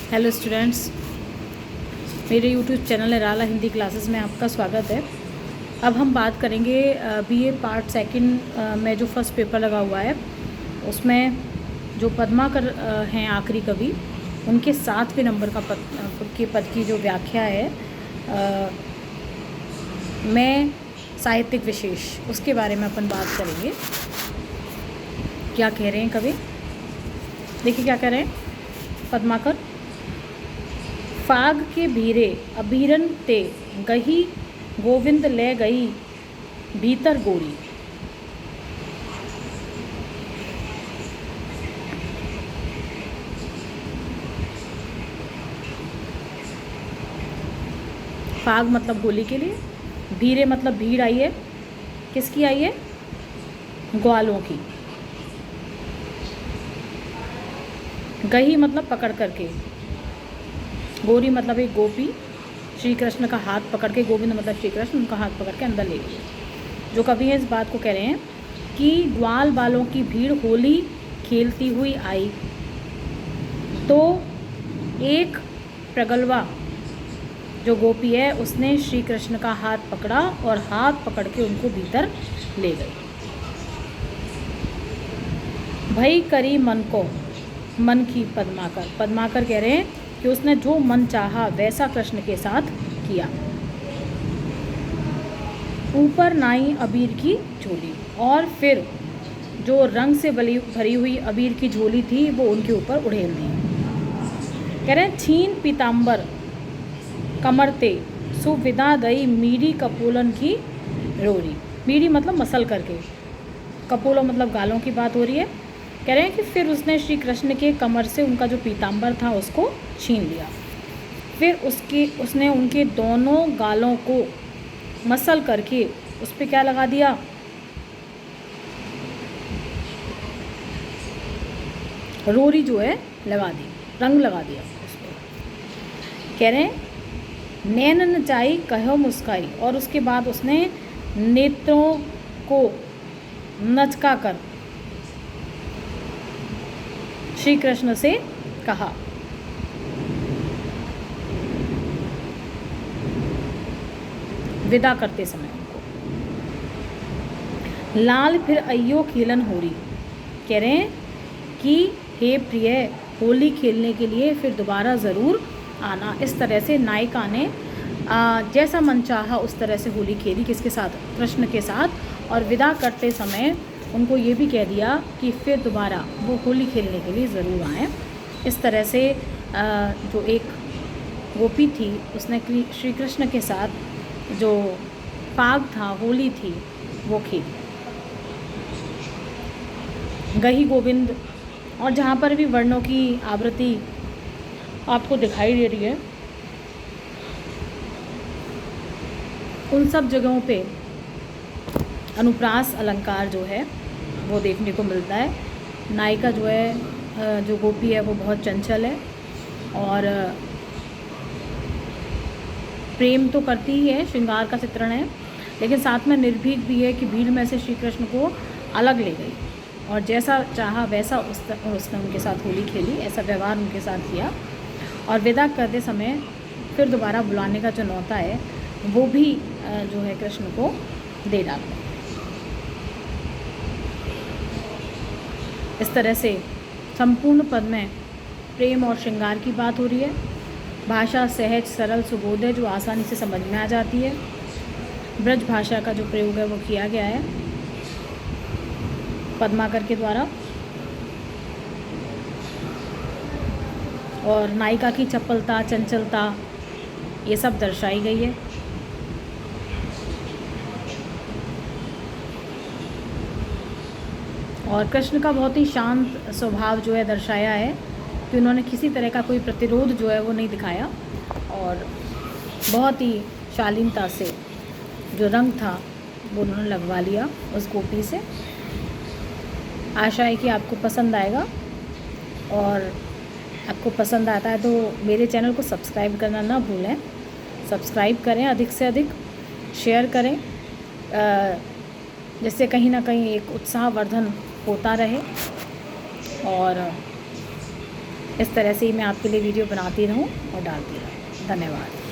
Hello students, मेरे YouTube channel निराला Hindi classes में आपका स्वागत है। अब हम बात करेंगे बीए पार्ट सेकंड में जो फर्स्ट पेपर लगा हुआ है उसमें जो पद्माकर हैं आखिरी कवि, उनके 7वें नंबर का पद की जो व्याख्या है में साहित्यिक विशेष, उसके बारे में अपन बात करेंगे। क्या कह रहे हैं कवि, देखिए क्या कह रहे हैं पद्माकर। फाग के भीरे अबीरन ते गही गोविंद ले गई भीतर गोरी। फाग मतलब होली के लिए, भीरे मतलब भीड़ आई है, किसकी आई है? ग्वालों की। गही मतलब पकड़ करके, गोरी मतलब एक गोपी श्री कृष्ण का हाथ पकड़ के, गोविंद मतलब श्री कृष्ण, उनका हाथ पकड़ के अंदर ले गए। जो कवि है इस बात को कह रहे हैं कि ग्वाल बालों की भीड़ होली खेलती हुई आई तो एक प्रगल्भा जो गोपी है उसने श्री कृष्ण का हाथ पकड़ा और हाथ पकड़ के उनको भीतर ले गई। भई करी मन को, मन की पद्माकर कह रहे हैं कि उसने जो मन चाहा वैसा कृष्ण के साथ किया। ऊपर नाई अबीर की झोली, और फिर जो रंग से भरी हुई अबीर की झोली थी वो उनके ऊपर उड़ेल दी। कह रहे हैं छीन पीताम्बर कमरते सुविदा दई मीरी कपोलन की रोरी। मीरी मतलब मसल करके, कपोलो मतलब गालों की बात हो रही है। कह रहे हैं कि फिर उसने श्री कृष्ण के कमर से उनका जो पीताम्बर था उसको छीन लिया, फिर उसने उनके दोनों गालों को मसल करके उस पर क्या लगा दिया? रोरी जो है लगा दी, रंग लगा दिया उस पर। कह रहे हैं नैन नचाई कहो मुस्काई, और उसके बाद उसने नेत्रों को नचका कर श्री कृष्ण से कहा। विदा करते समय उनको, लाल फिर अयो खेलन होरी। कह रहे हैं कि हे प्रिय, होली खेलने के लिए फिर दोबारा ज़रूर आना। इस तरह से नायिका ने जैसा मन चाहा उस तरह से होली खेली, किसके साथ? कृष्ण के साथ। और विदा करते समय उनको ये भी कह दिया कि फिर दोबारा वो होली खेलने के लिए ज़रूर आएँ। इस तरह से जो एक गोपी थी उसने श्री कृष्ण के साथ जो फाग था, होली थी, वो खेली। गही गोविंद, और जहाँ पर भी वर्णों की आवृत्ति आपको दिखाई दे रही है उन सब जगहों पे अनुप्रास अलंकार जो है वो देखने को मिलता है। नायिका जो है, जो गोपी है, वो बहुत चंचल है और प्रेम तो करती ही है, श्रृंगार का चित्रण है, लेकिन साथ में निर्भीक भी है कि भीड़ में से श्री कृष्ण को अलग ले गई और जैसा चाहा वैसा उसने उनके साथ होली खेली, ऐसा व्यवहार उनके साथ किया। और विदा करते समय फिर दोबारा बुलाने का जो न्योता है वो भी जो है कृष्ण को दे डाला। इस तरह से संपूर्ण पद में प्रेम और श्रृंगार की बात हो रही है। भाषा सहज सरल सुबोध है, जो आसानी से समझ में आ जाती है। ब्रज भाषा का जो प्रयोग है वो किया गया है पद्माकर के द्वारा, और नायिका की चपलता, चंचलता, ये सब दर्शाई गई है। और कृष्ण का बहुत ही शांत स्वभाव जो है दर्शाया है कि उन्होंने किसी तरह का कोई प्रतिरोध जो है वो नहीं दिखाया और बहुत ही शालीनता से जो रंग था वो उन्होंने लगवा लिया उस गोपी से। आशा है कि आपको पसंद आएगा, और आपको पसंद आता है तो मेरे चैनल को सब्सक्राइब करना ना भूलें। सब्सक्राइब करें, अधिक से अधिक शेयर करें, जिससे कहीं ना कहीं एक उत्साहवर्धन होता रहे। और इस तरह से ही मैं आपके लिए वीडियो बनाती रहूँ और डालती रहूँ। धन्यवाद।